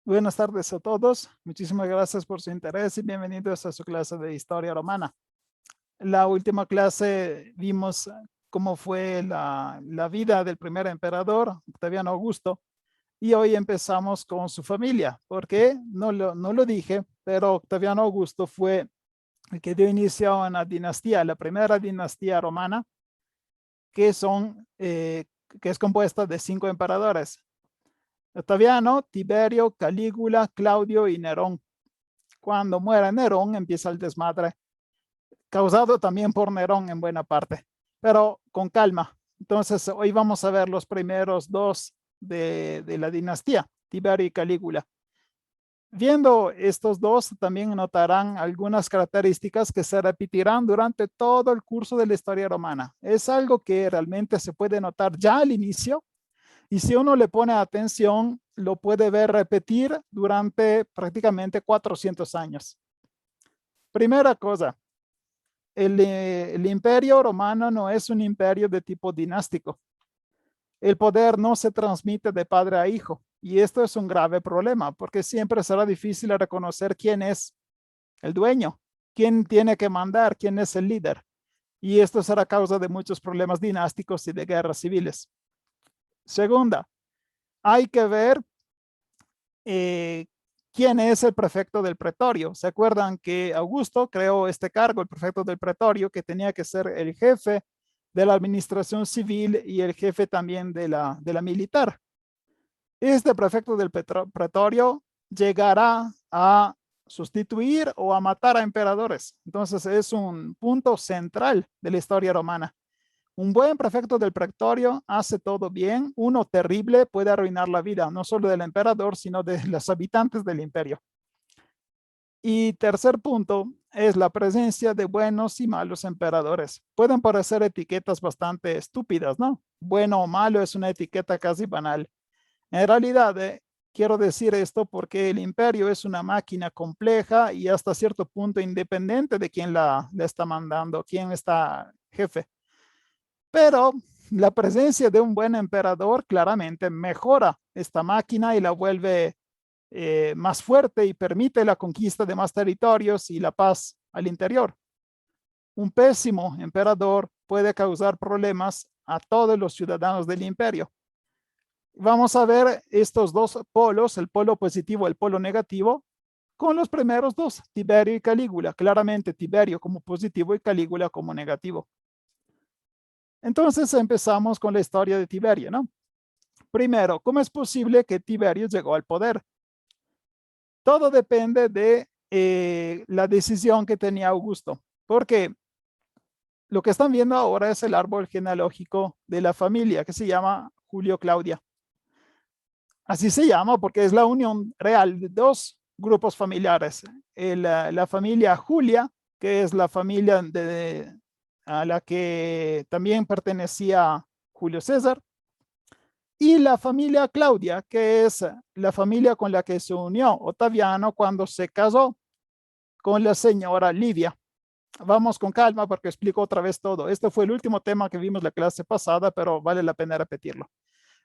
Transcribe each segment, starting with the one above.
Buenas tardes a todos. Muchísimas gracias por su interés y bienvenidos a su clase de Historia Romana. En la última clase vimos cómo fue la vida del primer emperador, Octaviano Augusto, y hoy empezamos con su familia. ¿Por qué? No lo dije, pero Octaviano Augusto fue el que dio inicio a una dinastía, la primera dinastía romana, que es compuesta de 5 emperadores: Octaviano, Tiberio, Calígula, Claudio y Nerón. Cuando muera Nerón empieza el desmadre, causado también por Nerón en buena parte, pero con calma. Entonces hoy vamos a ver los primeros dos de la dinastía, Tiberio y Calígula. Viendo estos dos, también notarán algunas características que se repetirán durante todo el curso de la historia romana. Es algo que realmente se puede notar ya al inicio, y si uno le pone atención, lo puede ver repetir durante prácticamente 400 años. Primera cosa, el imperio romano no es un imperio de tipo dinástico. El poder no se transmite de padre a hijo, y esto es un grave problema, porque siempre será difícil reconocer quién es el dueño, quién tiene que mandar, quién es el líder. Y esto será causa de muchos problemas dinásticos y de guerras civiles. Segunda, hay que ver quién es el prefecto del pretorio. ¿Se acuerdan que Augusto creó este cargo, el prefecto del pretorio, que tenía que ser el jefe de la administración civil y el jefe también de la militar? Este prefecto del pretorio llegará a sustituir o a matar a emperadores. Entonces es un punto central de la historia romana. Un buen prefecto del pretorio hace todo bien. Uno terrible puede arruinar la vida, no solo del emperador, sino de los habitantes del imperio. Y tercer punto es la presencia de buenos y malos emperadores. Pueden parecer etiquetas bastante estúpidas, ¿no? Bueno o malo es una etiqueta casi banal. En realidad, quiero decir esto porque el imperio es una máquina compleja y hasta cierto punto independiente de quién la está mandando, quién está jefe. Pero la presencia de un buen emperador claramente mejora esta máquina y la vuelve más fuerte y permite la conquista de más territorios y la paz al interior. Un pésimo emperador puede causar problemas a todos los ciudadanos del imperio. Vamos a ver estos dos polos, el polo positivo y el polo negativo, con los primeros dos, Tiberio y Calígula. Claramente Tiberio como positivo y Calígula como negativo. Entonces empezamos con la historia de Tiberio, ¿no? Primero, ¿cómo es posible que Tiberio llegó al poder? Todo depende de la decisión que tenía Augusto, porque lo que están viendo ahora es el árbol genealógico de la familia, que se llama Julio Claudia. Así se llama porque es la unión real de dos grupos familiares. La familia Julia, que es la familia a la que también pertenecía Julio César, y la familia Claudia, que es la familia con la que se unió Octaviano cuando se casó con la señora Livia. Vamos con calma porque explico otra vez todo. Este fue el último tema que vimos la clase pasada, pero vale la pena repetirlo.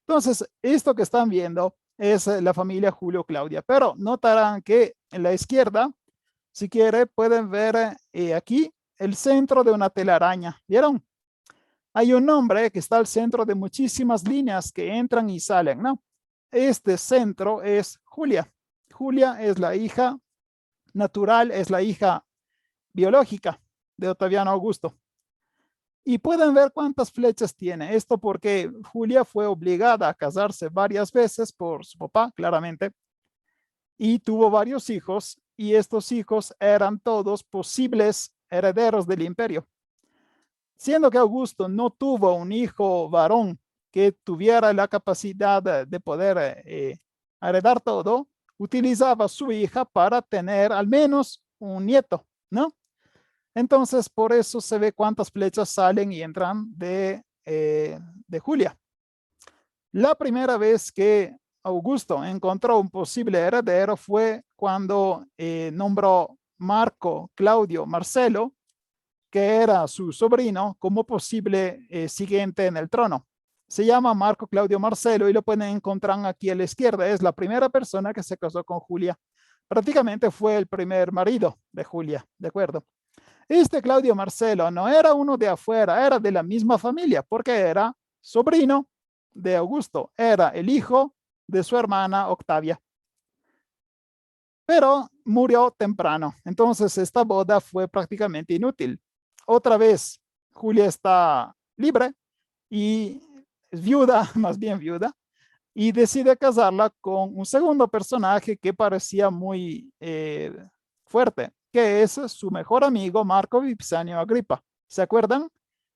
Entonces, esto que están viendo es la familia Julio Claudia, pero notarán que en la izquierda, si quiere, pueden ver aquí el centro de una telaraña. ¿Vieron? Hay un nombre que está al centro de muchísimas líneas que entran y salen, ¿no? Este centro es Julia. Julia es la hija natural, es la hija biológica de Octaviano Augusto. Y pueden ver cuántas flechas tiene. Esto porque Julia fue obligada a casarse varias veces por su papá, claramente, y tuvo varios hijos, y estos hijos eran todos posibles herederos del imperio. Siendo que Augusto no tuvo un hijo varón que tuviera la capacidad de poder heredar todo, utilizaba a su hija para tener al menos un nieto, ¿no? Entonces, por eso se ve cuántas flechas salen y entran de Julia. La primera vez que Augusto encontró un posible heredero fue cuando nombró Marco Claudio Marcelo, que era su sobrino, como posible siguiente en el trono. se llama Marco Claudio Marcelo y lo pueden encontrar aquí a la izquierda. Es la primera persona que se casó con Julia. Prácticamente fue el primer marido de Julia, ¿de acuerdo? Este Claudio Marcelo no era uno de afuera, era de la misma familia, porque era sobrino de Augusto, era el hijo de su hermana Octavia. Pero murió temprano, entonces esta boda fue prácticamente inútil. Otra vez, Julia está libre y es viuda, más bien viuda, y decide casarla con un segundo personaje que parecía muy fuerte, que es su mejor amigo Marco Vipsanio Agripa. ¿Se acuerdan?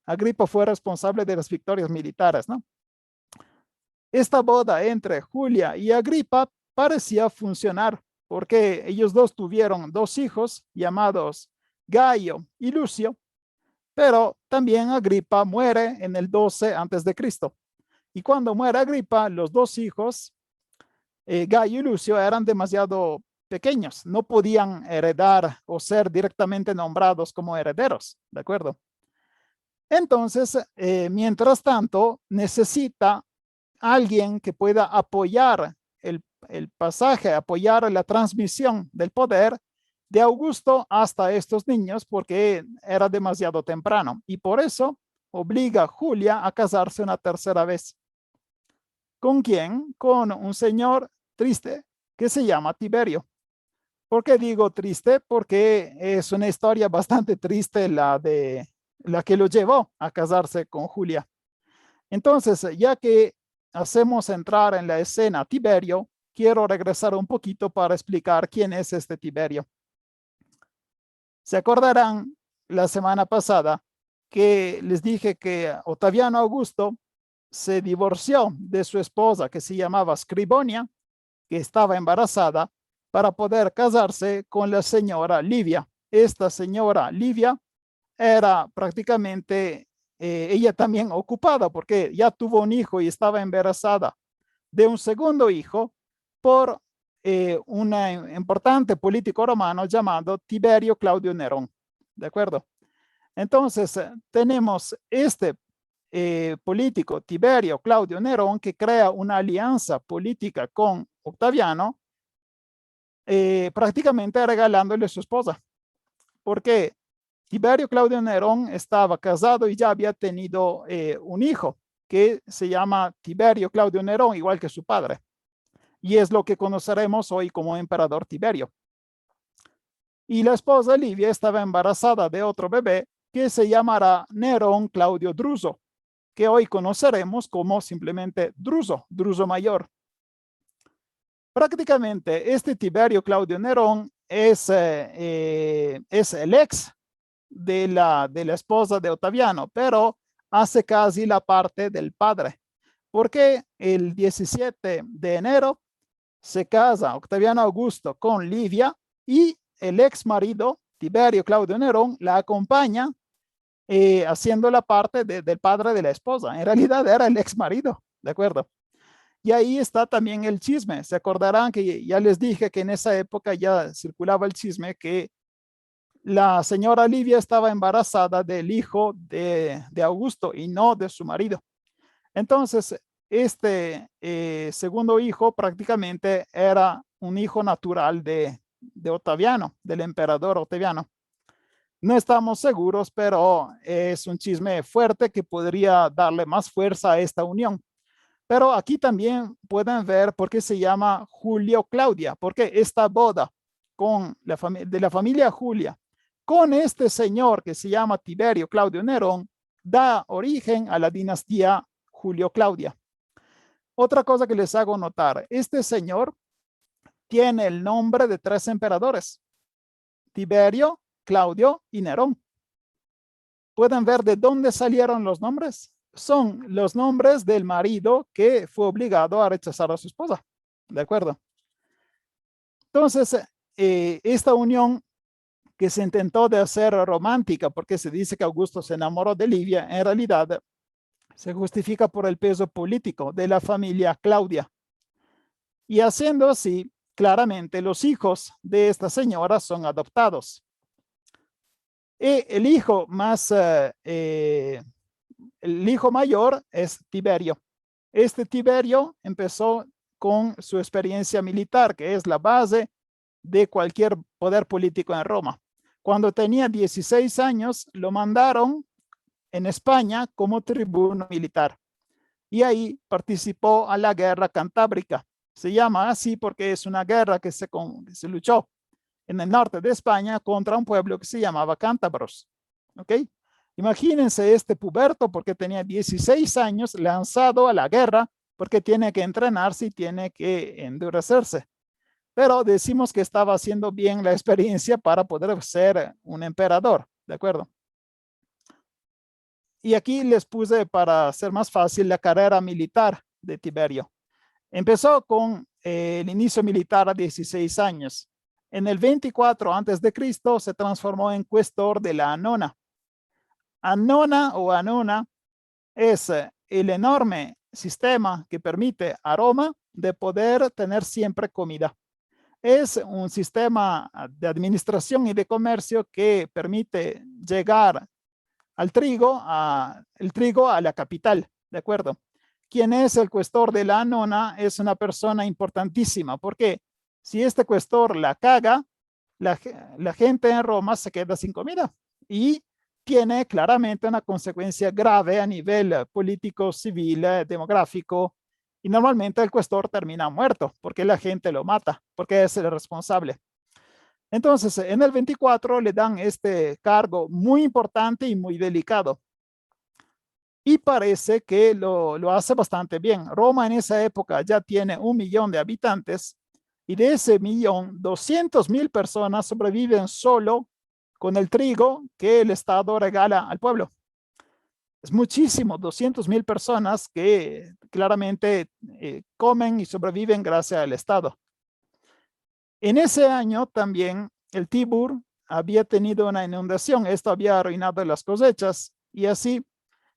Agripa fue responsable de las victorias militares, ¿no? Esta boda entre Julia y Agripa parecía funcionar porque ellos dos tuvieron dos hijos llamados Gaio y Lucio, pero también Agripa muere en el 12 antes de Cristo. Y cuando muere Agripa, los dos hijos, Gaio y Lucio, eran demasiado pequeños, no podían heredar o ser directamente nombrados como herederos, ¿de acuerdo? Entonces, mientras tanto, necesita alguien que pueda apoyar el pasaje, apoyar la transmisión del poder de Augusto hasta estos niños porque era demasiado temprano. Y por eso obliga a Julia a casarse una tercera vez. ¿Con quién? Con un señor triste que se llama Tiberio. ¿Por qué digo triste? Porque es una historia bastante triste la que lo llevó a casarse con Julia. Entonces, ya que hacemos entrar en la escena a Tiberio, quiero regresar un poquito para explicar quién es este Tiberio. Se acordarán la semana pasada que les dije que Octaviano Augusto se divorció de su esposa que se llamaba Scribonia, que estaba embarazada, para poder casarse con la señora Livia. Esta señora Livia era prácticamente ella también ocupada porque ya tuvo un hijo y estaba embarazada de un segundo hijo por un importante político romano llamado Tiberio Claudio Nerón. ¿De acuerdo? Entonces, tenemos este político, Tiberio Claudio Nerón, que crea una alianza política con Octaviano, prácticamente regalándole a su esposa. Porque Tiberio Claudio Nerón estaba casado y ya había tenido un hijo que se llama Tiberio Claudio Nerón, igual que su padre. Y es lo que conoceremos hoy como emperador Tiberio. Y la esposa Livia estaba embarazada de otro bebé que se llamará Nerón Claudio Druso, que hoy conoceremos como simplemente Druso, Druso Mayor. Prácticamente este Tiberio Claudio Nerón es el ex de la esposa de Octaviano, pero hace casi la parte del padre, porque el 17 de enero se casa Octaviano Augusto con Livia y el ex marido Tiberio Claudio Nerón la acompaña haciendo la parte del padre de la esposa. En realidad era el ex marido, ¿de acuerdo? Y ahí está también el chisme. Se acordarán que ya les dije que en esa época ya circulaba el chisme que la señora Livia estaba embarazada del hijo de Augusto y no de su marido. Entonces, este segundo hijo prácticamente era un hijo natural de Octaviano, del emperador Octaviano. No estamos seguros, pero es un chisme fuerte que podría darle más fuerza a esta unión. Pero aquí también pueden ver por qué se llama Julio Claudia, porque esta boda de la familia Julia con este señor que se llama Tiberio Claudio Nerón da origen a la dinastía Julio Claudia. Otra cosa que les hago notar, este señor tiene el nombre de tres emperadores, Tiberio, Claudio y Nerón. ¿Pueden ver de dónde salieron los nombres? Son los nombres del marido que fue obligado a rechazar a su esposa. ¿De acuerdo? Entonces, esta unión que se intentó de hacer romántica, porque se dice que Augusto se enamoró de Livia, en realidad se justifica por el peso político de la familia Claudia. Y haciendo así, claramente los hijos de esta señora son adoptados. Y el hijo mayor es Tiberio. Este Tiberio empezó con su experiencia militar, que es la base de cualquier poder político en Roma. Cuando tenía 16 años, lo mandaron en España como tribuno militar. Y ahí participó a la guerra cantábrica. Se llama así porque es una guerra que se luchó en el norte de España contra un pueblo que se llamaba cántabros. ¿Ok? Imagínense este puberto, porque tenía 16 años, lanzado a la guerra, porque tiene que entrenarse y tiene que endurecerse. Pero decimos que estaba haciendo bien la experiencia para poder ser un emperador, ¿de acuerdo? Y aquí les puse, para hacer más fácil, la carrera militar de Tiberio. Empezó con el inicio militar a 16 años. En el 24 a.C. se transformó en cuestor de la Anona. Anona o Anona es el enorme sistema que permite a Roma de poder tener siempre comida. Es un sistema de administración y de comercio que permite llegar el trigo a la capital, ¿de acuerdo? Quien es el cuestor de la Anona es una persona importantísima, porque si este cuestor la caga, la gente en Roma se queda sin comida y tiene claramente una consecuencia grave a nivel político, civil, demográfico, y normalmente el cuestor termina muerto porque la gente lo mata, porque es el responsable. Entonces, en el 24 le dan este cargo muy importante y muy delicado. Y parece que lo hace bastante bien. Roma en esa época ya tiene 1 millón de habitantes y de ese millón, 200.000 personas sobreviven solo con el trigo que el Estado regala al pueblo. Es muchísimo, 200.000 personas que claramente comen y sobreviven gracias al Estado. En ese año también el Tibur había tenido una inundación. Esto había arruinado las cosechas y así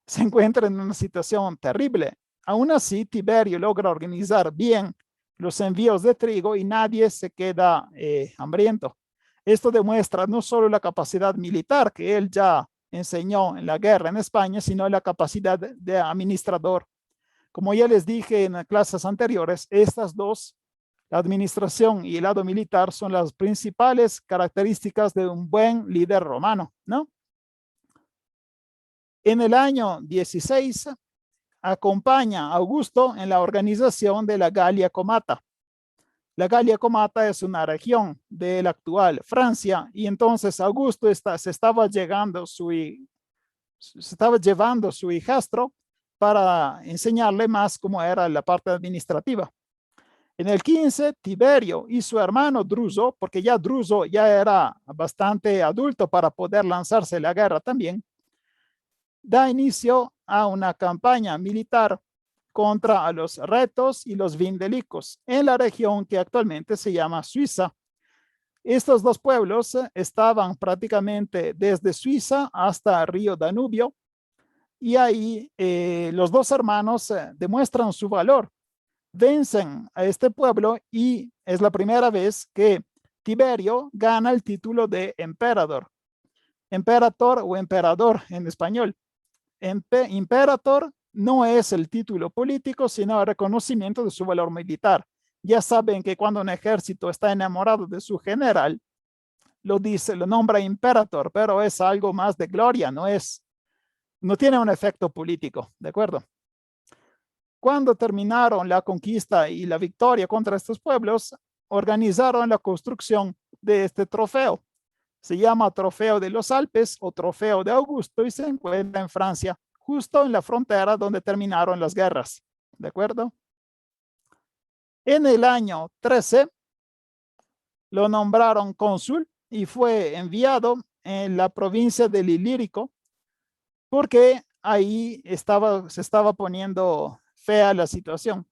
se encuentra en una situación terrible. Aún así, Tiberio logra organizar bien los envíos de trigo y nadie se queda hambriento. Esto demuestra no solo la capacidad militar que él ya enseñó en la guerra en España, sino la capacidad de administrador. Como ya les dije en clases anteriores, estas dos, la administración y el lado militar, son las principales características de un buen líder romano, ¿no? En el año 16 acompaña a Augusto en la organización de la Galia Comata. La Galia Comata es una región de la actual Francia y entonces Augusto se estaba llevando su hijastro para enseñarle más cómo era la parte administrativa. En el 15, Tiberio y su hermano Druso, porque ya Druso ya era bastante adulto para poder lanzarse a la guerra también, da inicio a una campaña militar contra los retos y los vindelicos en la región que actualmente se llama Suiza. Estos dos pueblos estaban prácticamente desde Suiza hasta el río Danubio y ahí los dos hermanos demuestran su valor, vencen a este pueblo y es la primera vez que Tiberio gana el título de emperador. Emperator o emperador en español. Imperator no es el título político, sino el reconocimiento de su valor militar. Ya saben que cuando un ejército está enamorado de su general, lo nombra imperator, pero es algo más de gloria, no tiene un efecto político, ¿de acuerdo? Cuando terminaron la conquista y la victoria contra estos pueblos, organizaron la construcción de este trofeo. Se llama Trofeo de los Alpes o Trofeo de Augusto y se encuentra en Francia, justo en la frontera donde terminaron las guerras. ¿De acuerdo? En el año 13 lo nombraron cónsul y fue enviado en la provincia del Ilírico porque ahí se estaba poniendo fea la situación.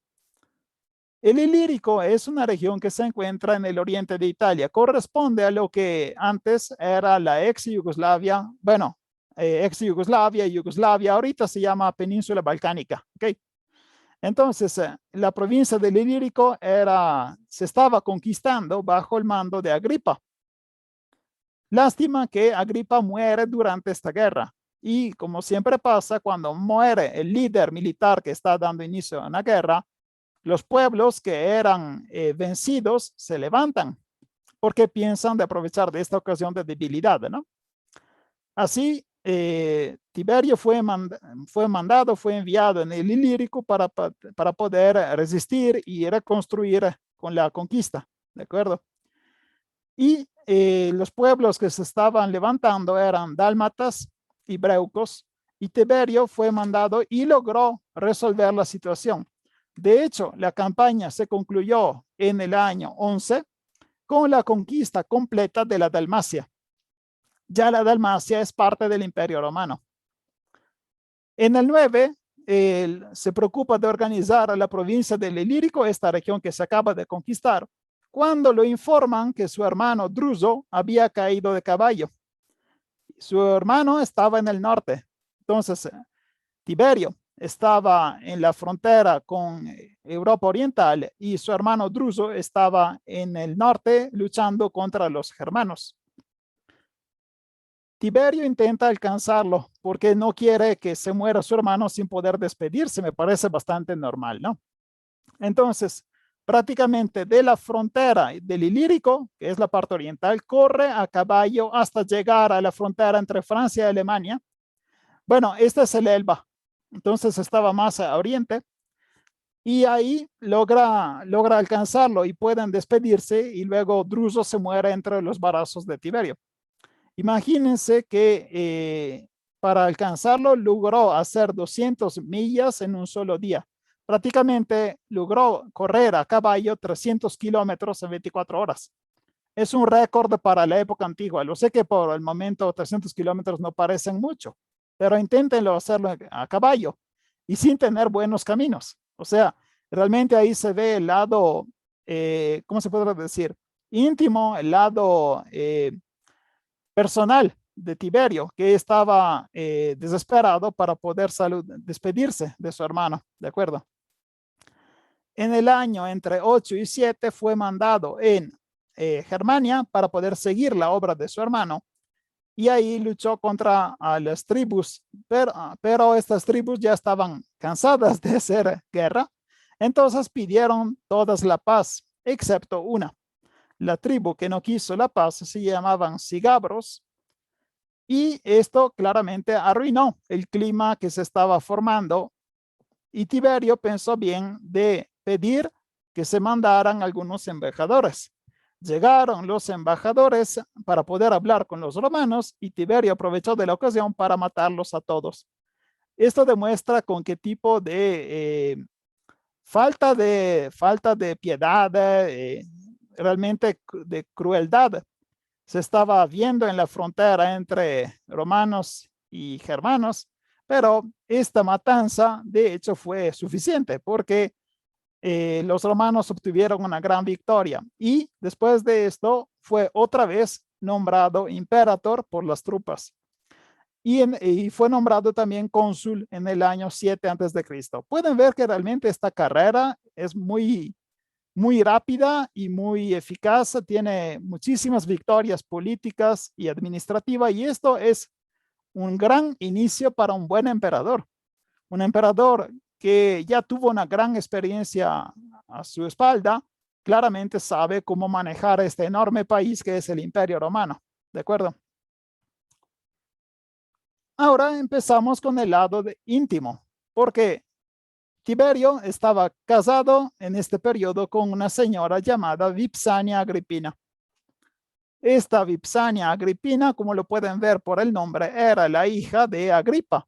El Ilírico es una región que se encuentra en el oriente de Italia. Corresponde a lo que antes era la ex Yugoslavia, bueno, ex Yugoslavia y Yugoslavia, ahorita se llama Península Balcánica. ¿Okay? Entonces, la provincia del Ilírico se estaba conquistando bajo el mando de Agripa. Lástima que Agripa muere durante esta guerra Y como siempre pasa, cuando muere el líder militar que está dando inicio a una guerra, los pueblos que eran vencidos se levantan porque piensan de aprovechar de esta ocasión de debilidad, ¿no? Así, Tiberio fue enviado en el Ilírico para poder resistir y reconstruir con la conquista, ¿de acuerdo? Y los pueblos que se estaban levantando eran dálmatas y breucos, y Tiberio fue mandado y logró resolver la situación. De hecho, la campaña se concluyó en el año 11 con la conquista completa de la Dalmacia. Ya la Dalmacia es parte del Imperio Romano. En el 9, se preocupa de organizar la provincia del Ilírico, esta región que se acaba de conquistar, cuando lo informan que su hermano Druso había caído de caballo. Su hermano estaba en el norte. Entonces, Tiberio estaba en la frontera con Europa Oriental y su hermano Druso estaba en el norte luchando contra los germanos. Tiberio intenta alcanzarlo porque no quiere que se muera su hermano sin poder despedirse. Me parece bastante normal, ¿no? Entonces, prácticamente de la frontera del Ilírico, que es la parte oriental, corre a caballo hasta llegar a la frontera entre Francia y Alemania. Bueno, este es el Elba, entonces estaba más a oriente, y ahí logra alcanzarlo y pueden despedirse, y luego Druso se muere entre los brazos de Tiberio. Imagínense que para alcanzarlo logró hacer 200 millas en un solo día. Prácticamente logró correr a caballo 300 kilómetros en 24 horas. Es un récord para la época antigua. Lo sé que por el momento 300 kilómetros no parecen mucho, pero inténtenlo hacerlo a caballo y sin tener buenos caminos. O sea, realmente ahí se ve el lado, ¿cómo se puede decir? Íntimo, el lado personal de Tiberio, que estaba desesperado para poder despedirse de su hermano, ¿de acuerdo? En el año entre 8 y 7 fue mandado en Germania para poder seguir la obra de su hermano, y ahí luchó contra las tribus, pero estas tribus ya estaban cansadas de hacer guerra, entonces pidieron todas la paz, excepto una. La tribu que no quiso la paz se llamaban Sigabros, y esto claramente arruinó el clima que se estaba formando, y Tiberio pensó bien de pedir que se mandaran algunos embajadores. Llegaron los embajadores para poder hablar con los romanos, y Tiberio aprovechó de la ocasión para matarlos a todos. Esto demuestra con qué tipo de falta de piedad, realmente de crueldad se estaba viendo en la frontera entre romanos y germanos, pero esta matanza de hecho fue suficiente porque los romanos obtuvieron una gran victoria, y después de esto fue otra vez nombrado imperator por las tropas, y fue nombrado también cónsul en el año 7 antes de Cristo. Pueden ver que realmente esta carrera es muy rápida y muy eficaz, tiene muchísimas victorias políticas y administrativas, y esto es un gran inicio para un buen emperador. Un emperador que ya tuvo una gran experiencia a su espalda, claramente sabe cómo manejar este enorme país que es el Imperio Romano. ¿De acuerdo? Ahora empezamos con el lado íntimo, porque Tiberio estaba casado en este periodo con una señora llamada Vipsania Agripina. Esta Vipsania Agripina, como lo pueden ver por el nombre, era la hija de Agripa.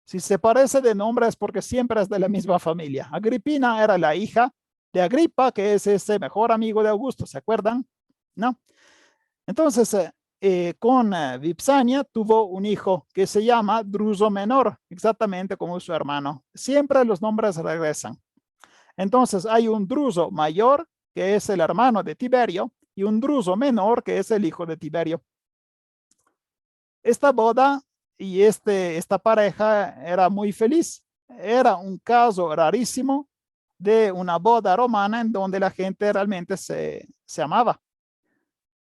Si se parece de nombre es porque siempre es de la misma familia. Agripina era la hija de Agripa, que es ese mejor amigo de Augusto, ¿se acuerdan? ¿No? Entonces, con Vipsania tuvo un hijo que se llama Druso Menor, exactamente como su hermano. Siempre los nombres regresan. Entonces, hay un Druso mayor, que es el hermano de Tiberio, y un Druso menor, que es el hijo de Tiberio. Esta boda y esta pareja era muy feliz. Era un caso rarísimo de una boda romana en donde la gente realmente se amaba.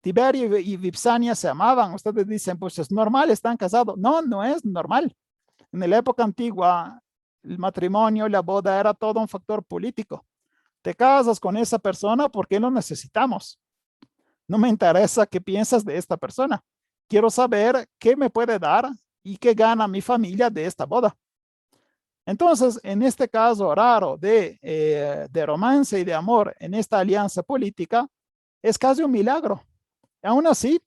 Tiberio y Vipsania se amaban. Ustedes dicen, pues es normal, están casados. No, no es normal. En la época antigua, el matrimonio, la boda era todo un factor político. Te casas con esa persona porque lo necesitamos. No me interesa qué piensas de esta persona. Quiero saber qué me puede dar y qué gana mi familia de esta boda. Entonces, en este caso raro de romance y de amor en esta alianza política, es casi un milagro. Aún así,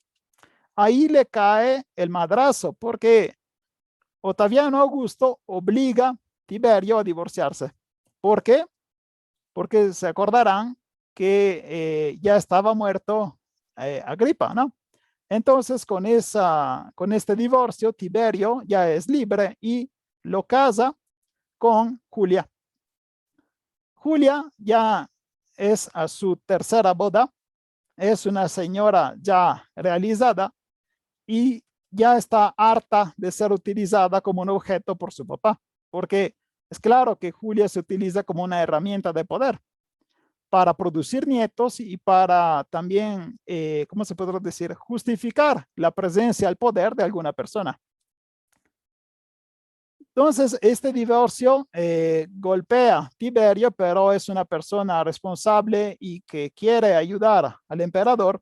ahí le cae el madrazo porque Otaviano Augusto obliga a Tiberio a divorciarse. ¿Por qué? Porque se acordarán que ya estaba muerto Agripa, ¿no? Entonces, con este divorcio, Tiberio ya es libre y lo casa con Julia. Julia ya es a su tercera boda, es una señora ya realizada y ya está harta de ser utilizada como un objeto por su papá, porque es claro que Julia se utiliza como una herramienta de poder para producir nietos y para también, ¿cómo se podría decir? Justificar la presencia al poder de alguna persona. Entonces, este divorcio golpea a Tiberio, pero es una persona responsable y que quiere ayudar al emperador.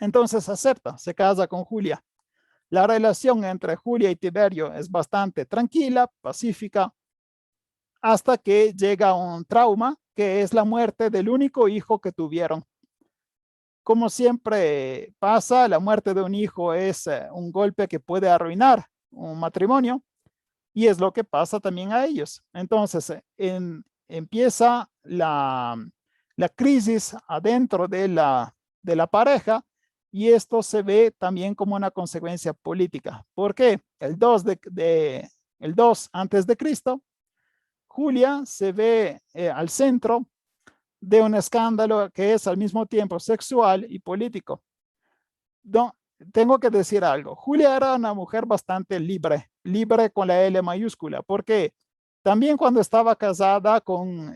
Entonces acepta, se casa con Julia. La relación entre Julia y Tiberio es bastante tranquila, pacífica, hasta que llega un trauma, que es la muerte del único hijo que tuvieron. Como siempre pasa, la muerte de un hijo es un golpe que puede arruinar un matrimonio y es lo que pasa también a ellos. Entonces, empieza la crisis adentro de la pareja y esto se ve también como una consecuencia política. ¿Por qué? El 2 antes de Cristo, Julia se ve al centro de un escándalo que es al mismo tiempo sexual y político. No, tengo que decir algo. Julia era una mujer bastante libre, libre con la L mayúscula, porque también cuando estaba casada con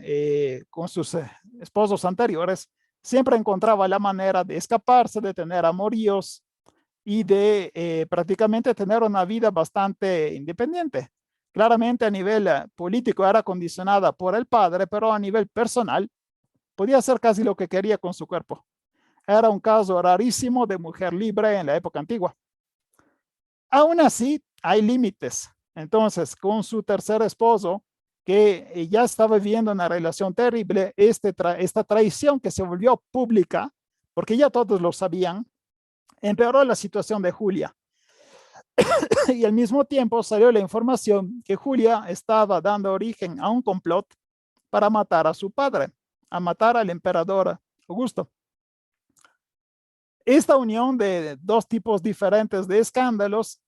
sus esposos anteriores, siempre encontraba la manera de escaparse, de tener amoríos y de prácticamente tener una vida bastante independiente. Claramente a nivel político era condicionada por el padre, pero a nivel personal podía hacer casi lo que quería con su cuerpo. Era un caso rarísimo de mujer libre en la época antigua. Aún así, hay límites. Entonces, con su tercer esposo, que ya estaba viviendo una relación terrible, esta traición que se volvió pública, porque ya todos lo sabían, empeoró la situación de Julia. Y al mismo tiempo salió la información que Julia estaba dando origen a un complot para matar a su padre, a matar al emperador Augusto. Esta unión de dos tipos diferentes de escándalos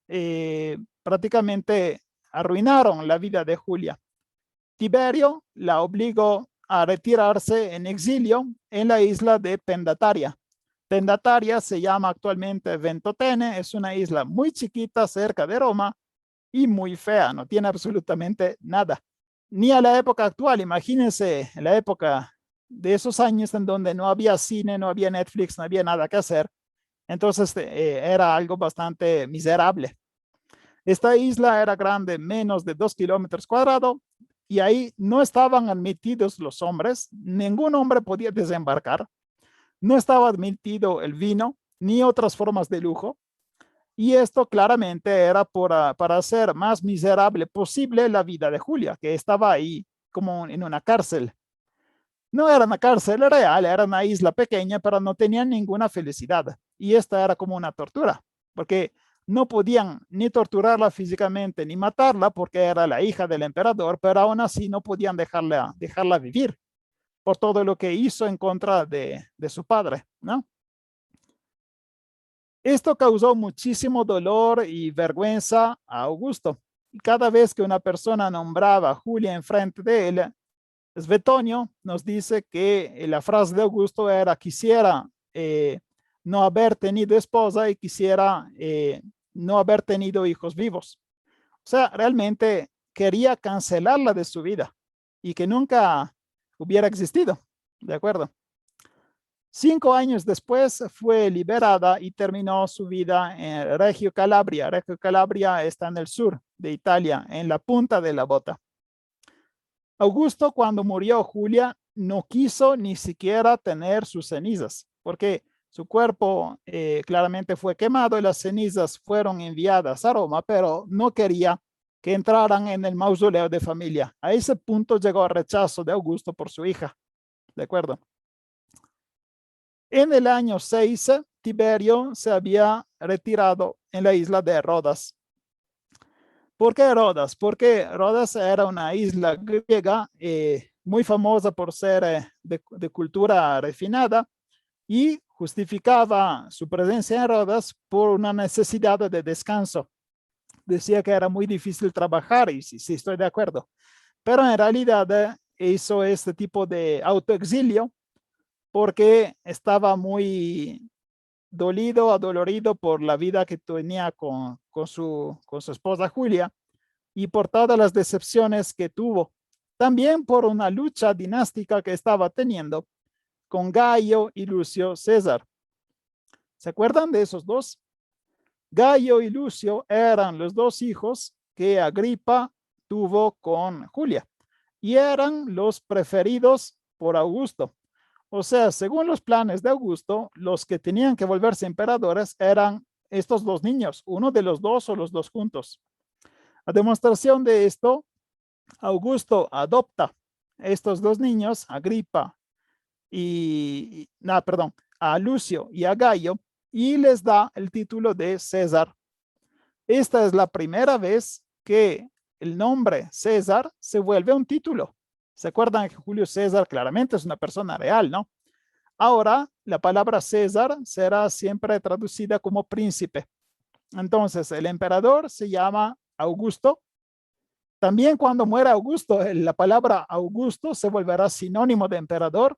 prácticamente arruinaron la vida de Julia. Tiberio la obligó a retirarse en exilio en la isla de Pendataria. Pendataria se llama actualmente Ventotene, es una isla muy chiquita cerca de Roma y muy fea, no tiene absolutamente nada. Ni a la época actual, imagínense en la época de esos años en donde no había cine, no había Netflix, no había nada que hacer. Entonces era algo bastante miserable. Esta isla era grande, menos de 2 kilómetros cuadrados, y ahí no estaban admitidos los hombres, ningún hombre podía desembarcar, no estaba admitido el vino ni otras formas de lujo, y esto claramente era para hacer más miserable posible la vida de Julia, que estaba ahí como en una cárcel. No era una cárcel real, era una isla pequeña, pero no tenían ninguna felicidad. Y esta era como una tortura, porque no podían ni torturarla físicamente ni matarla porque era la hija del emperador, pero aún así no podían dejarla vivir por todo lo que hizo en contra de su padre, ¿no? Esto causó muchísimo dolor y vergüenza a Augusto. Y cada vez que una persona nombraba a Julia enfrente de él, Svetonio nos dice que la frase de Augusto era: quisiera no haber tenido esposa y quisiera no haber tenido hijos vivos. O sea, realmente quería cancelarla de su vida y que nunca hubiera existido. ¿De acuerdo? 5 años después fue liberada y terminó su vida en Reggio Calabria. Reggio Calabria está en el sur de Italia, en la punta de la bota. Augusto, cuando murió Julia, no quiso ni siquiera tener sus cenizas, porque su cuerpo claramente fue quemado y las cenizas fueron enviadas a Roma, pero no quería que entraran en el mausoleo de familia. A ese punto llegó el rechazo de Augusto por su hija. ¿De acuerdo? En el año 6, Tiberio se había retirado en la isla de Rodas. ¿Por qué Rodas? Porque Rodas era una isla griega muy famosa por ser de cultura refinada y justificaba su presencia en Rodas por una necesidad de descanso. Decía que era muy difícil trabajar y sí estoy de acuerdo. Pero en realidad hizo este tipo de autoexilio porque estaba muy dolido, adolorido por la vida que tenía con su esposa Julia y por todas las decepciones que tuvo. También por una lucha dinástica que estaba teniendo con Gayo y Lucio César. ¿Se acuerdan de esos dos? Gayo y Lucio eran los dos hijos que Agripa tuvo con Julia y eran los preferidos por Augusto. O sea, según los planes de Augusto, los que tenían que volverse emperadores eran estos dos niños, uno de los dos o los dos juntos. A demostración de esto, Augusto adopta estos dos niños, Agripa a Lucio y a Gayo, y les da el título de César. Esta es la primera vez que el nombre César se vuelve un título. ¿Se acuerdan que Julio César claramente es una persona real, no? Ahora, la palabra César será siempre traducida como príncipe. Entonces, el emperador se llama Augusto. También cuando muera Augusto, la palabra Augusto se volverá sinónimo de emperador.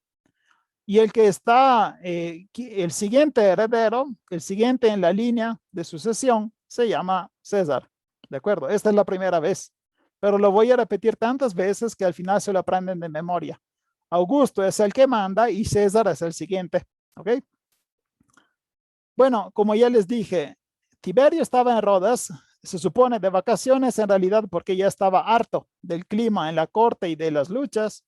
Y el que está, el siguiente heredero, el siguiente en la línea de sucesión, se llama César. ¿De acuerdo? Esta es la primera vez. Pero lo voy a repetir tantas veces que al final se lo aprenden de memoria. Augusto es el que manda y César es el siguiente. ¿Ok? Bueno, como ya les dije, Tiberio estaba en Rodas, se supone de vacaciones en realidad porque ya estaba harto del clima en la corte y de las luchas.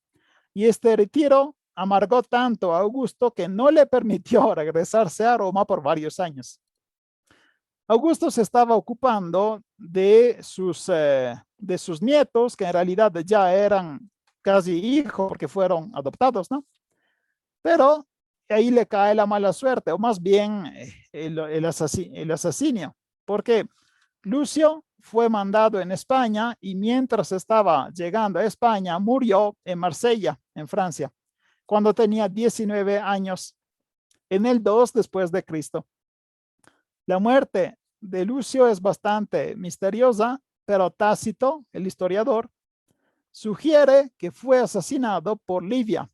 Y este retiro amargó tanto a Augusto que no le permitió regresarse a Roma por varios años. Augusto se estaba ocupando de sus nietos, que en realidad ya eran casi hijos porque fueron adoptados, ¿no? Pero ahí le cae la mala suerte, o más bien el asesinio, porque Lucio fue mandado en España y mientras estaba llegando a España murió en Marsella, en Francia, cuando tenía 19 años, en el 2 después de Cristo. La muerte de Lucio es bastante misteriosa, pero Tácito, el historiador, sugiere que fue asesinado por Livia.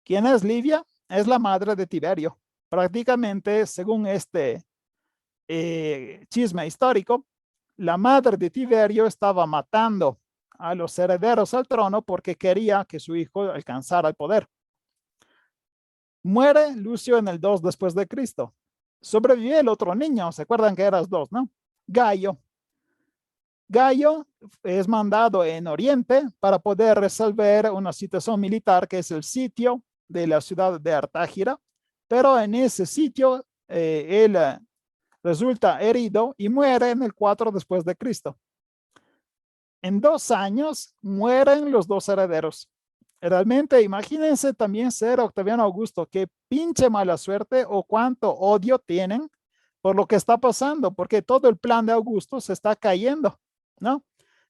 ¿Quién es Livia? Es la madre de Tiberio. Prácticamente, según este chisme histórico, la madre de Tiberio estaba matando a los herederos al trono porque quería que su hijo alcanzara el poder. Muere Lucio en el 2 después de Cristo. Sobrevive el otro niño, ¿se acuerdan que eran dos, no? Gayo. Gayo es mandado en Oriente para poder resolver una situación militar que es el sitio de la ciudad de Artágira, pero en ese sitio él resulta herido y muere en el 4 después de Cristo. En 2 años mueren los dos herederos. Realmente imagínense también ser Octaviano Augusto, qué pinche mala suerte o cuánto odio tienen por lo que está pasando, porque todo el plan de Augusto se está cayendo, ¿no?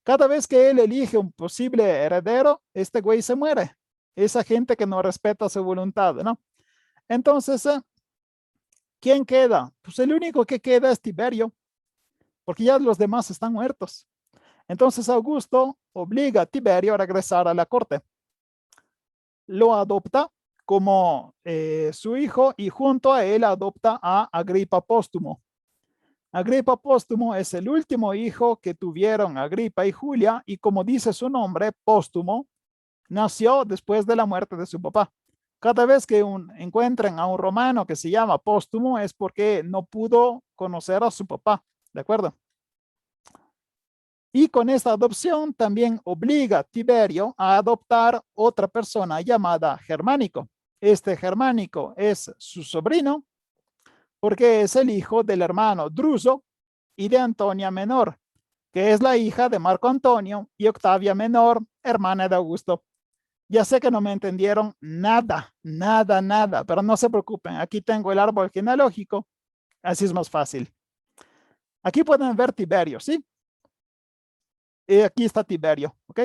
Cada vez que él elige un posible heredero, este güey se muere. Esa gente que no respeta su voluntad, ¿no? Entonces, ¿quién queda? Pues el único que queda es Tiberio, porque ya los demás están muertos. Entonces Augusto obliga a Tiberio a regresar a la corte. Lo adopta como su hijo y junto a él adopta a Agripa Póstumo. Agripa Póstumo es el último hijo que tuvieron Agripa y Julia y como dice su nombre, Póstumo, nació después de la muerte de su papá. Cada vez que encuentren a un romano que se llama Póstumo es porque no pudo conocer a su papá, ¿de acuerdo? Y con esta adopción también obliga a Tiberio a adoptar otra persona llamada Germánico. Este Germánico es su sobrino porque es el hijo del hermano Druso y de Antonia Menor, que es la hija de Marco Antonio, y Octavia Menor, hermana de Augusto. Ya sé que no me entendieron nada, nada, nada, pero no se preocupen. Aquí tengo el árbol genealógico, así es más fácil. Aquí pueden ver Tiberio, ¿sí? Y aquí está Tiberio, ¿ok?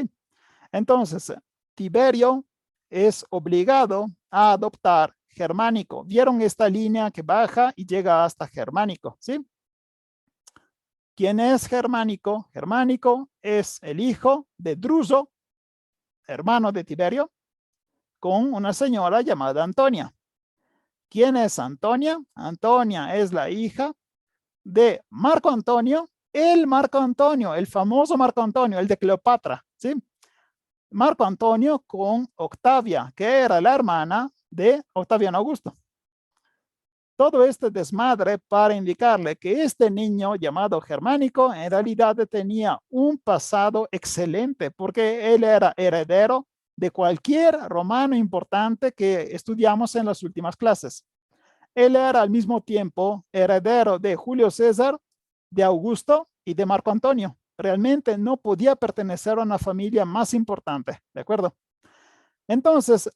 Entonces, Tiberio es obligado a adoptar Germánico. ¿Vieron esta línea que baja y llega hasta Germánico? ¿Sí? ¿Quién es Germánico? Germánico es el hijo de Druso, hermano de Tiberio, con una señora llamada Antonia. ¿Quién es Antonia? Antonia es la hija de Marco Antonio, el famoso Marco Antonio, el de Cleopatra, ¿sí? Marco Antonio con Octavia, que era la hermana de Octaviano Augusto. Todo este desmadre para indicarle que este niño llamado Germánico en realidad tenía un pasado excelente porque él era heredero de cualquier romano importante que estudiamos en las últimas clases. Él era al mismo tiempo heredero de Julio César, de Augusto y de Marco Antonio. Realmente no podía pertenecer a una familia más importante, ¿de acuerdo? Entonces,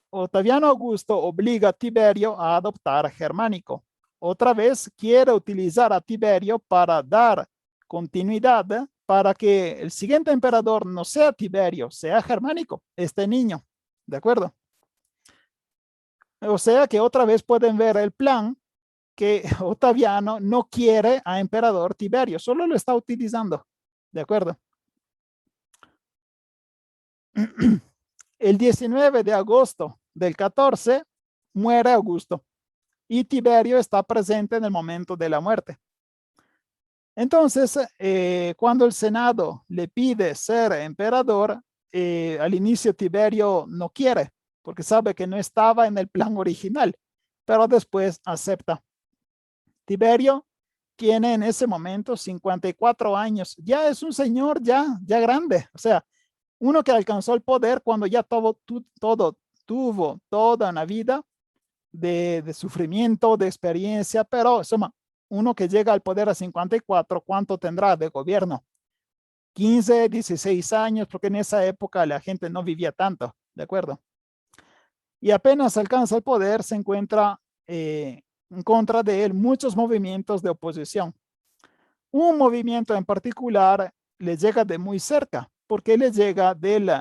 Octaviano Augusto obliga a Tiberio a adoptar a Germánico. Otra vez quiere utilizar a Tiberio para dar continuidad para que el siguiente emperador no sea Tiberio, sea Germánico, este niño, ¿de acuerdo? O sea que otra vez pueden ver el plan que Octaviano no quiere a emperador Tiberio, solo lo está utilizando, ¿de acuerdo? El 19 de agosto del 14 muere Augusto y Tiberio está presente en el momento de la muerte. Entonces, cuando el Senado le pide ser emperador, al inicio Tiberio no quiere, porque sabe que no estaba en el plan original, pero después acepta. Tiberio tiene en ese momento 54 años, ya es un señor ya grande, o sea, uno que alcanzó el poder cuando ya tuvo toda una vida de sufrimiento, de experiencia, pero uno que llega al poder a 54, ¿cuánto tendrá de gobierno? 15, 16 años, porque en esa época la gente no vivía tanto, ¿de acuerdo? Y apenas alcanza el poder, se encuentra en contra de él muchos movimientos de oposición. Un movimiento en particular le llega de muy cerca, porque le llega del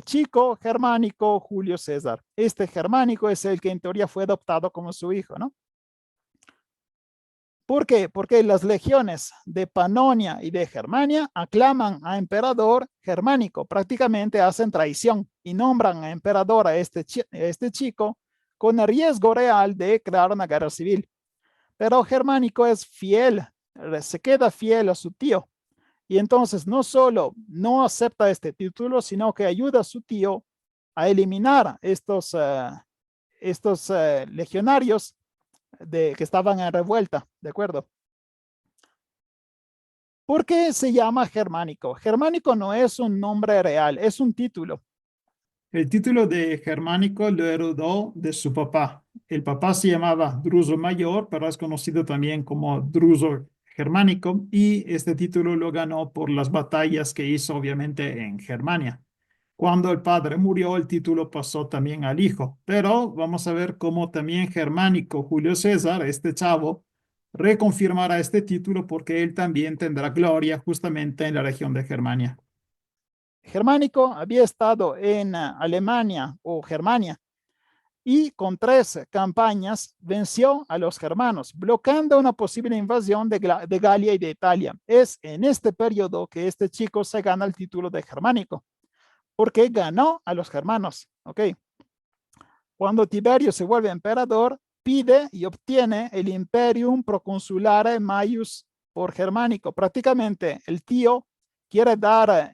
chico germánico Julio César. Este germánico es el que en teoría fue adoptado como su hijo, ¿no? ¿Por qué? Porque las legiones de Panonia y de Germania aclaman a emperador germánico, prácticamente hacen traición y nombran a emperador a este chico con el riesgo real de crear una guerra civil. Pero germánico es fiel, se queda fiel a su tío. Y entonces no solo no acepta este título, sino que ayuda a su tío a eliminar estos legionarios que estaban en revuelta, ¿de acuerdo? ¿Por qué se llama germánico? Germánico no es un nombre real, es un título. El título de Germánico lo heredó de su papá. El papá se llamaba Druso Mayor, pero es conocido también como Druso Germánico, y este título lo ganó por las batallas que hizo obviamente en Germania. Cuando el padre murió, el título pasó también al hijo, pero vamos a ver cómo también Germánico Julio César, este chavo, reconfirmará este título porque él también tendrá gloria justamente en la región de Germania. Germánico había estado en Alemania o Germania y con 3 campañas venció a los germanos, bloqueando una posible invasión de Galia y de Italia. Es en este periodo que este chico se gana el título de germánico, porque ganó a los germanos. ¿Ok? Cuando Tiberio se vuelve emperador, pide y obtiene el Imperium Proconsulare Maius por germánico. Prácticamente el tío quiere dar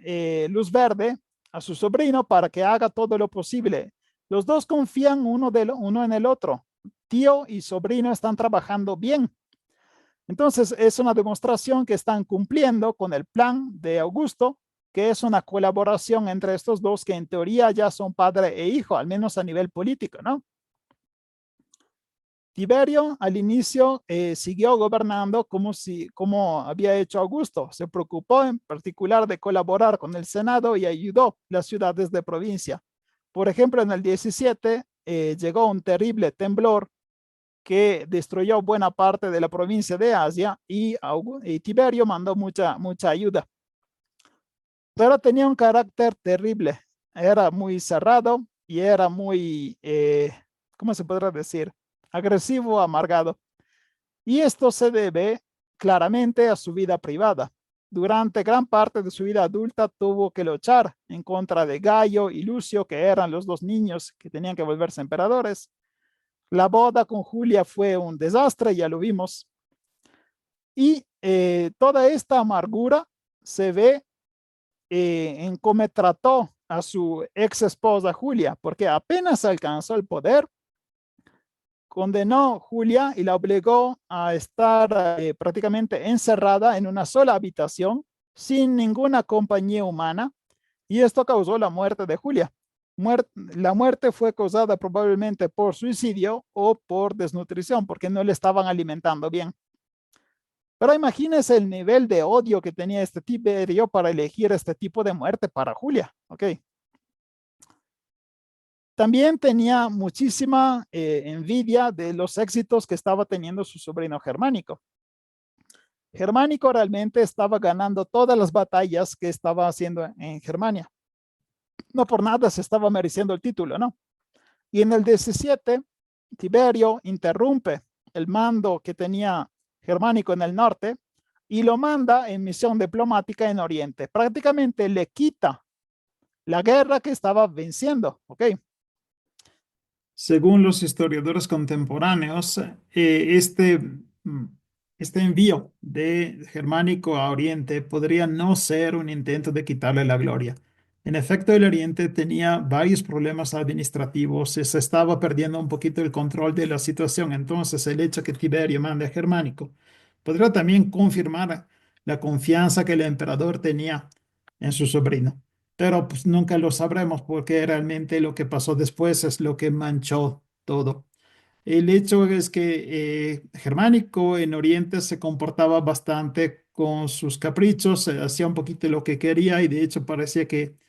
luz verde a su sobrino para que haga todo lo posible. Los dos confían uno en el otro. Tío y sobrino están trabajando bien. Entonces, es una demostración que están cumpliendo con el plan de Augusto, que es una colaboración entre estos dos que en teoría ya son padre e hijo, al menos a nivel político, ¿no? Tiberio al inicio siguió gobernando como había hecho Augusto. Se preocupó en particular de colaborar con el Senado y ayudó las ciudades de provincia. Por ejemplo, en el 17 llegó un terrible temblor que destruyó buena parte de la provincia de Asia y Tiberio mandó mucha ayuda. Pero tenía un carácter terrible. Era muy cerrado y era muy, ¿cómo se podrá decir? Agresivo, amargado. Y esto se debe claramente a su vida privada. Durante gran parte de su vida adulta tuvo que luchar en contra de Gayo y Lucio, que eran los dos niños que tenían que volverse emperadores. La boda con Julia fue un desastre, ya lo vimos. Y toda esta amargura se ve en cómo trató a su ex esposa Julia, porque apenas alcanzó el poder, condenó a Julia y la obligó a estar prácticamente encerrada en una sola habitación sin ninguna compañía humana, y esto causó la muerte de Julia. La muerte fue causada probablemente por suicidio o por desnutrición, porque no le estaban alimentando bien. Pero imagínense el nivel de odio que tenía este Tiberio para elegir este tipo de muerte para Julia. ¿Ok? También tenía muchísima envidia de los éxitos que estaba teniendo su sobrino Germánico. Germánico realmente estaba ganando todas las batallas que estaba haciendo en Germania. No por nada se estaba mereciendo el título, ¿no? Y en el 17, Tiberio interrumpe el mando que tenía Germánico en el norte y lo manda en misión diplomática en Oriente. Prácticamente le quita la guerra que estaba venciendo, ¿ok? Según los historiadores contemporáneos, este envío de Germánico a Oriente podría no ser un intento de quitarle la gloria. En efecto, el Oriente tenía varios problemas administrativos, se estaba perdiendo un poquito el control de la situación. Entonces, el hecho que Tiberio mande a Germánico podría también confirmar la confianza que el emperador tenía en su sobrino, pero pues nunca lo sabremos porque realmente lo que pasó después es lo que manchó todo. El hecho es que Germánico en Oriente se comportaba bastante con sus caprichos, hacía un poquito lo que quería y de hecho parecía que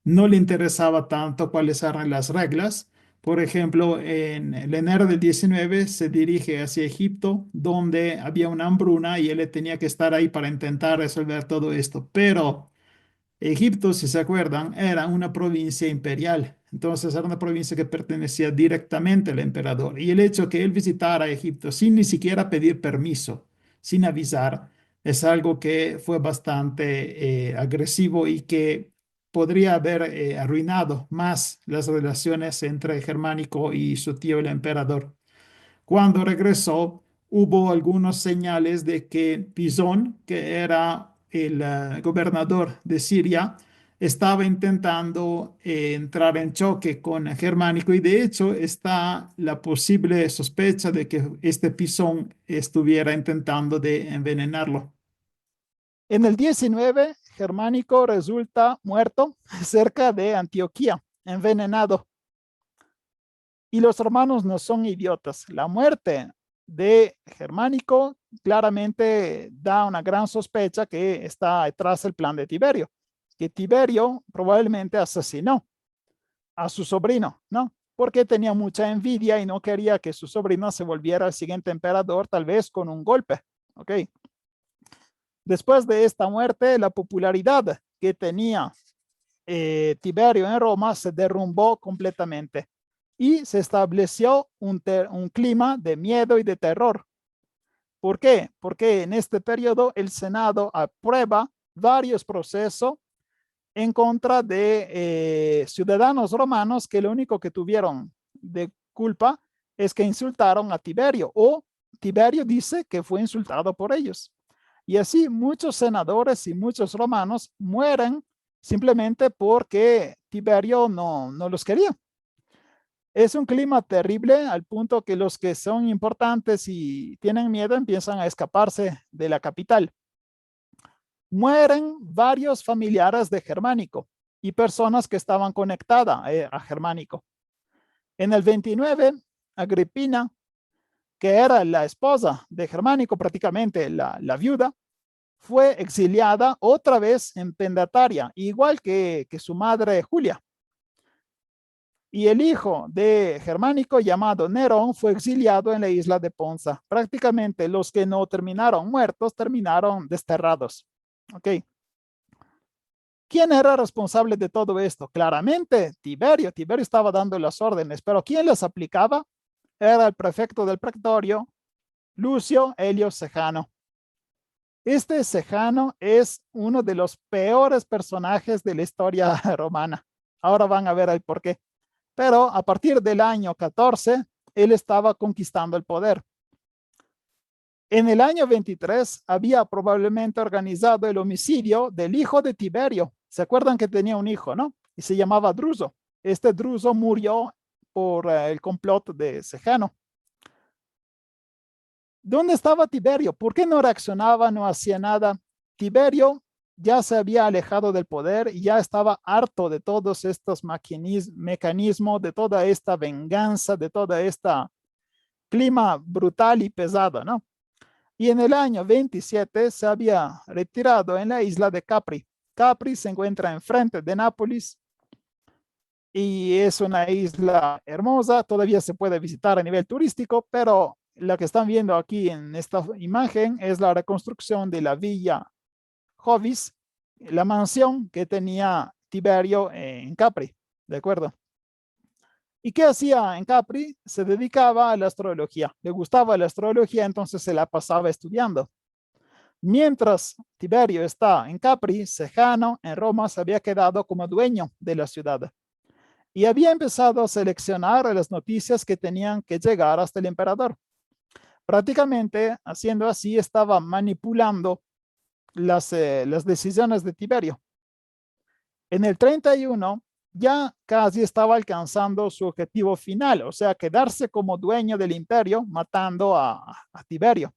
no le interesaba tanto cuáles eran las reglas. Por ejemplo, en el enero del 19 se dirige hacia Egipto, donde había una hambruna y él tenía que estar ahí para intentar resolver todo esto, pero Egipto, si se acuerdan, era una provincia imperial. Entonces era una provincia que pertenecía directamente al emperador. Y el hecho que él visitara Egipto sin ni siquiera pedir permiso, sin avisar, es algo que fue bastante agresivo y que podría haber arruinado más las relaciones entre Germánico y su tío el emperador. Cuando regresó, hubo algunos señales de que Pisón, que era el gobernador de Siria, estaba intentando entrar en choque con Germánico y de hecho está la posible sospecha de que este Pisón estuviera intentando de envenenarlo. En el 19, Germánico resulta muerto cerca de Antioquía, envenenado. Y los romanos no son idiotas. La muerte de Germánico claramente da una gran sospecha que está detrás del plan de Tiberio, que Tiberio probablemente asesinó a su sobrino, ¿no? Porque tenía mucha envidia y no quería que su sobrino se volviera el siguiente emperador, tal vez con un golpe, ¿ok? Después de esta muerte, la popularidad que tenía Tiberio en Roma se derrumbó completamente y se estableció un clima de miedo y de terror. ¿Por qué? Porque en este periodo el Senado aprueba varios procesos en contra de ciudadanos romanos que lo único que tuvieron de culpa es que insultaron a Tiberio, o Tiberio dice que fue insultado por ellos. Y así muchos senadores y muchos romanos mueren simplemente porque Tiberio no los quería. Es un clima terrible al punto que los que son importantes y tienen miedo empiezan a escaparse de la capital. Mueren varios familiares de Germánico y personas que estaban conectadas a Germánico. En el 29, Agripina, que era la esposa de Germánico, prácticamente la viuda, fue exiliada otra vez en Pendataria, igual que su madre Julia. Y el hijo de Germánico, llamado Nerón, fue exiliado en la isla de Ponza. Prácticamente los que no terminaron muertos terminaron desterrados. ¿Ok? ¿Quién era responsable de todo esto? Claramente Tiberio. Tiberio estaba dando las órdenes, pero ¿quién las aplicaba? Era el prefecto del pretorio, Lucio Elio Sejano. Este Sejano es uno de los peores personajes de la historia romana. Ahora van a ver el por qué. Pero a partir del año 14, él estaba conquistando el poder. En el año 23 había probablemente organizado el homicidio del hijo de Tiberio. ¿Se acuerdan que tenía un hijo, no? Y se llamaba Druso. Este Druso murió por el complot de Sejano. ¿Dónde estaba Tiberio? ¿Por qué no reaccionaba, no hacía nada? Tiberio ya se había alejado del poder y ya estaba harto de todos estos mecanismos, de toda esta venganza, de toda esta clima brutal y pesado, ¿no? Y en el año 27 se había retirado en la isla de Capri. Capri se encuentra enfrente de Nápoles y es una isla hermosa, todavía se puede visitar a nivel turístico, pero lo que están viendo aquí en esta imagen es la reconstrucción de la villa Jovis, la mansión que tenía Tiberio en Capri, ¿de acuerdo? ¿Y qué hacía en Capri? Se dedicaba a la astrología. Le gustaba la astrología, entonces se la pasaba estudiando. Mientras Tiberio está en Capri, Sejano en Roma se había quedado como dueño de la ciudad y había empezado a seleccionar las noticias que tenían que llegar hasta el emperador. Prácticamente haciendo así estaba manipulando las decisiones de Tiberio. En el 31 ya casi estaba alcanzando su objetivo final, o sea, quedarse como dueño del imperio, matando a Tiberio.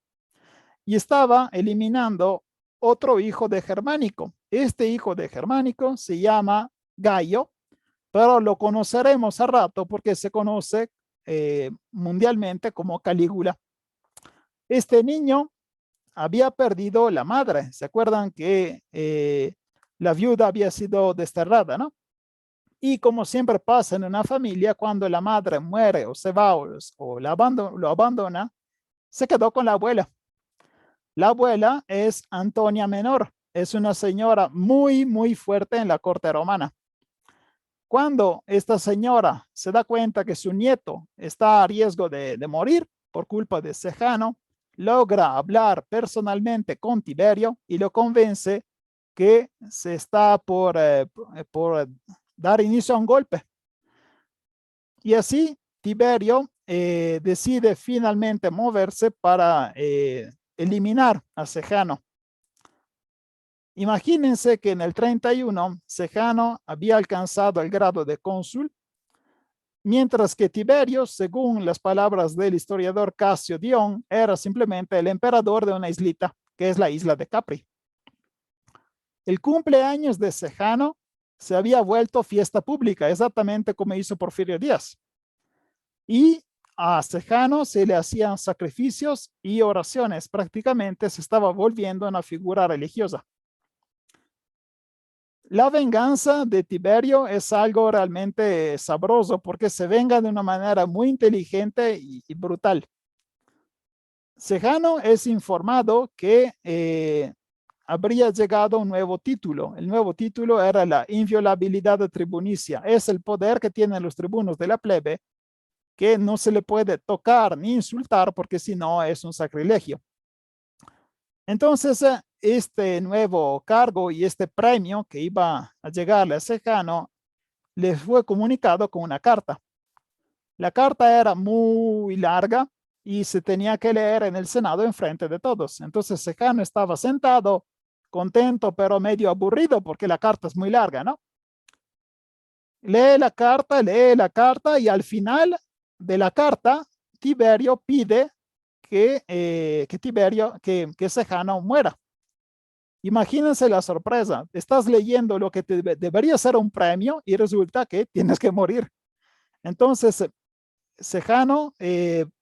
Y estaba eliminando otro hijo de Germánico. Este hijo de Germánico se llama Gallo, pero lo conoceremos a rato porque se conoce mundialmente como Calígula. Este niño había perdido la madre. ¿Se acuerdan que la viuda había sido desterrada, no? Y como siempre pasa en una familia, cuando la madre muere o se va o lo abandona, se quedó con la abuela. La abuela es Antonia Menor. Es una señora muy, muy fuerte en la corte romana. Cuando esta señora se da cuenta que su nieto está a riesgo de morir por culpa de Sejano, logra hablar personalmente con Tiberio y lo convence que se está por dar inicio a un golpe. Y así Tiberio decide finalmente moverse para eliminar a Sejano. Imagínense que en el 31 Sejano había alcanzado el grado de cónsul, mientras que Tiberio, según las palabras del historiador Casio Dion, era simplemente el emperador de una islita, que es la isla de Capri. El cumpleaños de Sejano se había vuelto fiesta pública, exactamente como hizo Porfirio Díaz. Y a Sejano se le hacían sacrificios y oraciones, prácticamente se estaba volviendo una figura religiosa. La venganza de Tiberio es algo realmente sabroso porque se venga de una manera muy inteligente y brutal. Sejano es informado que habría llegado un nuevo título. El nuevo título era la inviolabilidad tribunicia. Es el poder que tienen los tribunos de la plebe, que no se le puede tocar ni insultar porque si no es un sacrilegio. Entonces, este nuevo cargo y este premio que iba a llegarle a Sejano les fue comunicado con una carta. La carta era muy larga y se tenía que leer en el Senado en frente de todos. Entonces Sejano estaba sentado contento pero medio aburrido porque la carta es muy larga, ¿no? Lee la carta y al final de la carta, Tiberio pide que Sejano muera. Imagínense la sorpresa. Estás leyendo lo que debería ser un premio y resulta que tienes que morir. Entonces, Sejano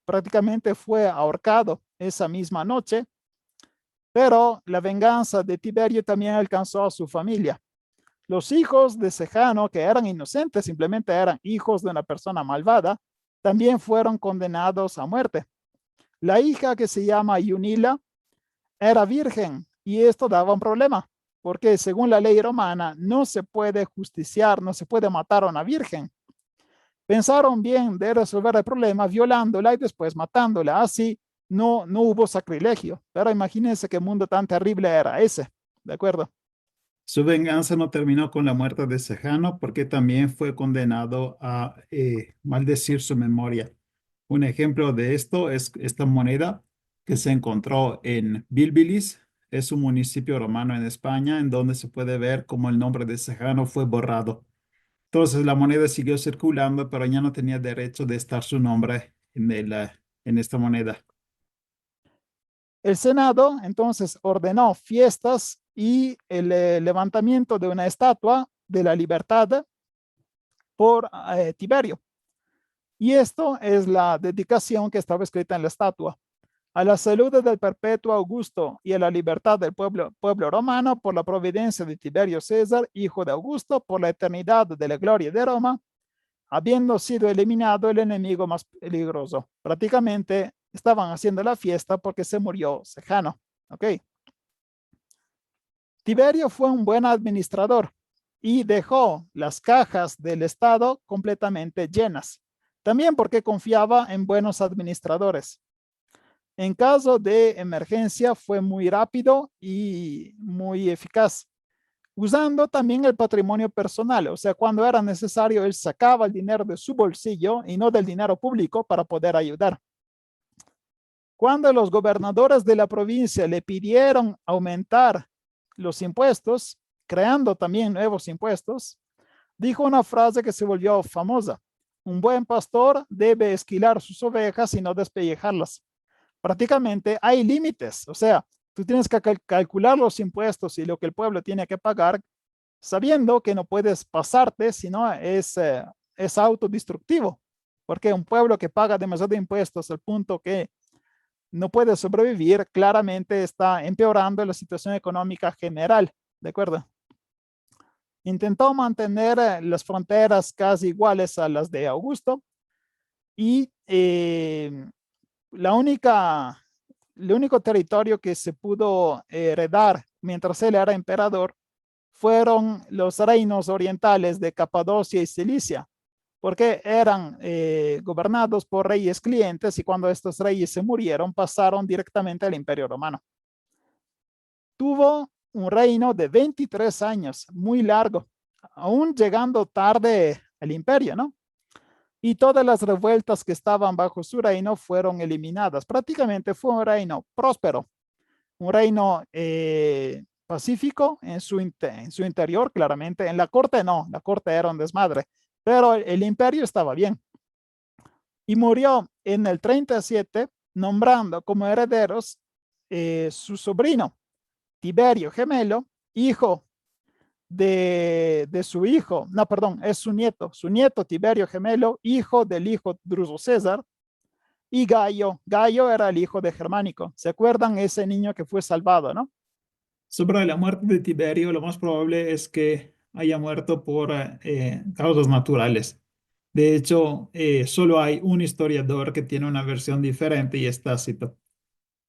prácticamente fue ahorcado esa misma noche, pero la venganza de Tiberio también alcanzó a su familia. Los hijos de Sejano, que eran inocentes, simplemente eran hijos de una persona malvada, también fueron condenados a muerte. La hija, que se llama Iunila, era virgen y esto daba un problema, porque según la ley romana no se puede justiciar, no se puede matar a una virgen. Pensaron bien de resolver el problema violándola y después matándola. Así no hubo sacrilegio. Pero imagínense qué mundo tan terrible era ese. ¿De acuerdo? Su venganza no terminó con la muerte de Sejano porque también fue condenado a maldecir su memoria. Un ejemplo de esto es esta moneda que se encontró en Bilbilis. Es un municipio romano en España en donde se puede ver cómo el nombre de Sejano fue borrado. Entonces la moneda siguió circulando, pero ya no tenía derecho de estar su nombre en esta moneda. El Senado entonces ordenó fiestas y el levantamiento de una estatua de la libertad por Tiberio. Y esto es la dedicación que estaba escrita en la estatua. A la salud del perpetuo Augusto y a la libertad del pueblo romano por la providencia de Tiberio César, hijo de Augusto, por la eternidad de la gloria de Roma, habiendo sido eliminado el enemigo más peligroso. Prácticamente estaban haciendo la fiesta porque se murió Sejano. ¿Ok? Tiberio fue un buen administrador y dejó las cajas del Estado completamente llenas. También porque confiaba en buenos administradores. En caso de emergencia fue muy rápido y muy eficaz, usando también el patrimonio personal. O sea, cuando era necesario, él sacaba el dinero de su bolsillo y no del dinero público para poder ayudar. Cuando los gobernadores de la provincia le pidieron aumentar los impuestos, creando también nuevos impuestos, dijo una frase que se volvió famosa. Un buen pastor debe esquilar sus ovejas y no despellejarlas. Prácticamente hay límites, o sea, tú tienes que calcular los impuestos y lo que el pueblo tiene que pagar, sabiendo que no puedes pasarte, sino es autodestructivo, porque un pueblo que paga demasiado impuestos al punto que no puede sobrevivir, claramente está empeorando la situación económica general, ¿de acuerdo? Intentó mantener las fronteras casi iguales a las de Augusto y la única, el único territorio que se pudo heredar mientras él era emperador fueron los reinos orientales de Capadocia y Cilicia, porque eran gobernados por reyes clientes y cuando estos reyes se murieron pasaron directamente al Imperio Romano. Tuvo un reino de 23 años, muy largo, aún llegando tarde al imperio, ¿no? Y todas las revueltas que estaban bajo su reino fueron eliminadas. Prácticamente fue un reino próspero, un reino pacífico en su interior, claramente. En la corte no, la corte era un desmadre, pero el imperio estaba bien. Y murió en el 37, nombrando como herederos su sobrino, Tiberio Gemelo, hijo de su hijo, no, perdón, es su nieto Tiberio Gemelo, hijo del hijo Druso César, y Gallo era el hijo de Germánico. ¿Se acuerdan ese niño que fue salvado, no? Sobre la muerte de Tiberio, lo más probable es que haya muerto por causas naturales. De hecho, solo hay un historiador que tiene una versión diferente y es Tácito.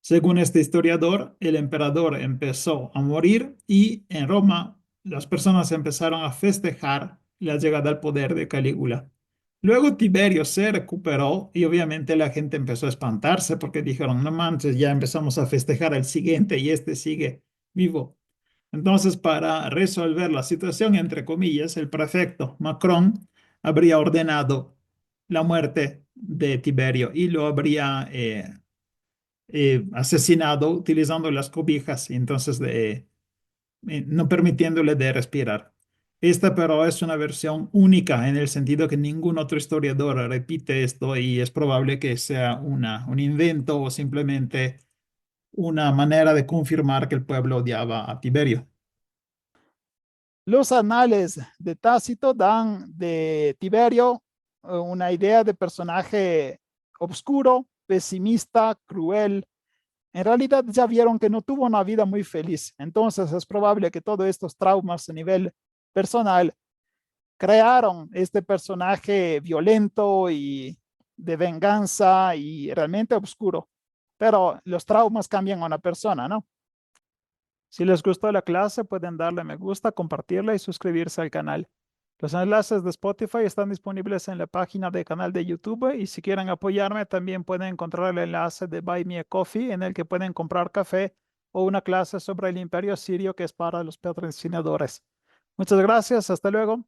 Según este historiador, el emperador empezó a morir y en Roma las personas empezaron a festejar la llegada al poder de Calígula. Luego Tiberio se recuperó y obviamente la gente empezó a espantarse porque dijeron, no manches, ya empezamos a festejar al siguiente y este sigue vivo. Entonces, para resolver la situación, entre comillas, el prefecto Macron habría ordenado la muerte de Tiberio y lo habría asesinado utilizando las cobijas. Y entonces no permitiéndole de respirar. Esta pero es una versión única en el sentido que ningún otro historiador repite esto y es probable que sea un invento o simplemente una manera de confirmar que el pueblo odiaba a Tiberio. Los anales de Tácito dan de Tiberio una idea de personaje oscuro, pesimista, cruel. En realidad ya vieron que no tuvo una vida muy feliz. Entonces es probable que todos estos traumas a nivel personal crearon este personaje violento y de venganza y realmente oscuro. Pero los traumas cambian a una persona, ¿no? Si les gustó la clase, pueden darle me gusta, compartirla y suscribirse al canal. Los enlaces de Spotify están disponibles en la página del canal de YouTube y si quieren apoyarme también pueden encontrar el enlace de Buy Me a Coffee en el que pueden comprar café o una clase sobre el Imperio Sirio que es para los patrocinadores. Muchas gracias, hasta luego.